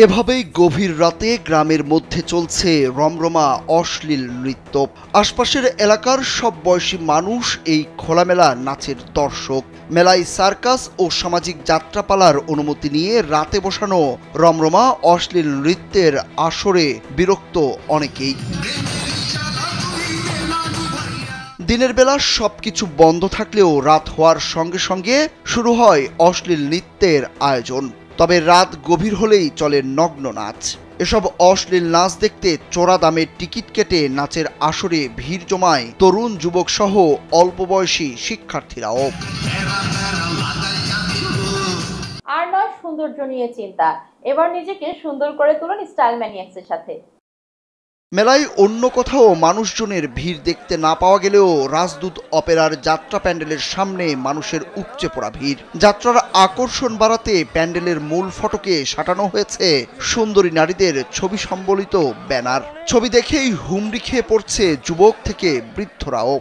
এভাবেই গভীর রাতে গ্রামের মধ্যে চলছে রমরমা অশ্লীল নৃত্য। আশপাশের এলাকার সব বয়সী মানুষ এই খোলামেলা নাচের দর্শক। মেলায় সার্কাস ও সামাজিক যাত্রাপালার অনুমতি নিয়ে রাতে বসানো রমরমা অশ্লীল নৃত্যের আসরে বিরক্ত অনেকেই। দিনের বেলা সবকিছু বন্ধ থাকলেও রাত হওয়ার সঙ্গে সঙ্গে শুরু হয় অশ্লীল নৃত্যের আয়োজন। তবে রাত গভীর হলেই চলে নগ্ন নাচ। এসব অশ্লীল নাচ দেখতে চড়া দামের টিকিট কেটে নাচের আসরে ভিড় জমায় তরুণ যুবক সহ অল্প বয়সী শিক্ষার্থীরাও। আর নয় সৌন্দর্য নিয়ে চিন্তা, এবার নিজেকে সুন্দর করে তুলুন স্টাইল ম্যানিয়াক্সের সাথে। মেলায় অন্য কোথাও মানুষজনের ভিড় দেখতে না পাওয়া গেলেও রাজদূত অপেরার যাত্রা প্যান্ডেলের সামনে মানুষের উপচে পড়া ভিড়। যাত্রার আকর্ষণ বাড়াতে প্যান্ডেলের মূল ফটকে সাঁটানো হয়েছে সুন্দরী নারীদের ছবি সম্বলিত ব্যানার। ছবি দেখেই হুমড়ি খেয়ে পড়ছে যুবক থেকে বৃদ্ধরাও।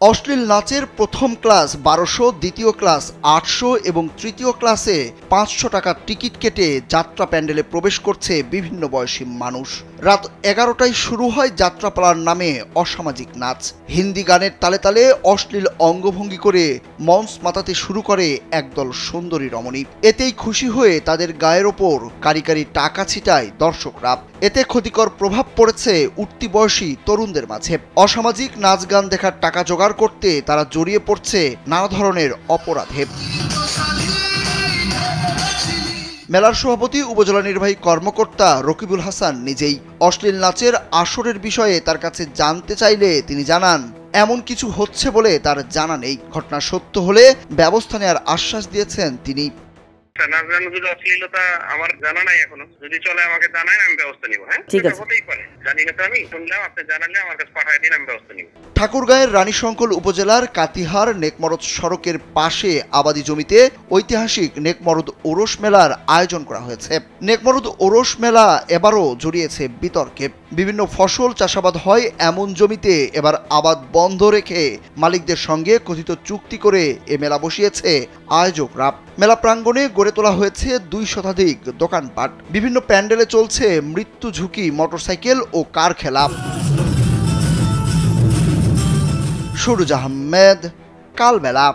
অশ্লীল নাচের প্রথম ক্লাস 1200, দ্বিতীয় ক্লাস 800 এবং তৃতীয় ক্লাসে 500 টাকার টিকিট কেটে যাত্রা প্যান্ডেলে প্রবেশ করছে বিভিন্ন বয়সী মানুষ। রাত 11টায় শুরু হয় যাত্রাপালার নামে অসামাজিক নাচ। হিন্দি গানের তালে তালে অশ্লীল অঙ্গভঙ্গি করে মঞ্চ মাতাতে শুরু করে একদল সুন্দরী রমণী। এতেই খুশি হয়ে তাদের গায়ের ওপর কারি কারি টাকা ছিটায় দর্শকরা। এতে ক্ষতিকর প্রভাব পড়েছে উঠতি বয়সী তরুণদের মাঝে। অসামাজিক নাচ গান দেখার টাকা জোগাড় করতে তারা জড়িয়ে পড়ছে নানা ধরনের অপরাধে। মেলার সভাপতি উপজেলা নির্বাহী কর্মকর্তা রকিবুল হাসান নিজেই অশ্লীল নাচের আসরের বিষয়ে তার কাছে জানতে চাইলে তিনি জানান, এমন কিছু হচ্ছে বলে তার জানা নেই। ঘটনা সত্য হলে ব্যবস্থা নেওয়ার আশ্বাস দিয়েছেন তিনি। অশ্লীলতা আমার জানা নাই এখনো, যদি চলে আমাকে জানায় আমি ব্যবস্থা নিব। হ্যাঁ, ঠিক আছে, হতেই পারে, জানি না তো আমি, শুনলাম, আপনি জানালে আমার কাছে পাঠিয়ে দিন, আমি ব্যবস্থা নিব। ঠাকুরগাঁয়ের রানীশঙ্কল উপজেলার কাতিহার নেকমরদ সড়কের পাশে আবাদি জমিতে ঐতিহাসিক নেকমরদ ওরস মেলার আয়োজন করা হয়েছে। নেকমরদ ওরস মেলা এবারও জড়িয়েছে বিতর্কে। বিভিন্ন ফসল চাষাবাদ হয় এমন জমিতে এবার আবাদ বন্ধ রেখে মালিকদের সঙ্গে কথিত চুক্তি করে এ মেলা বসিয়েছে আয়োজকরা। মেলা প্রাঙ্গণে গড়ে তোলা হয়েছে 2 শতাধিক দোকানপাট। বিভিন্ন প্যান্ডেলে চলছে মৃত্যু ঝুঁকি মোটরসাইকেল ও কার খেলা। সুরুজ আহমেদ, কালবেলা।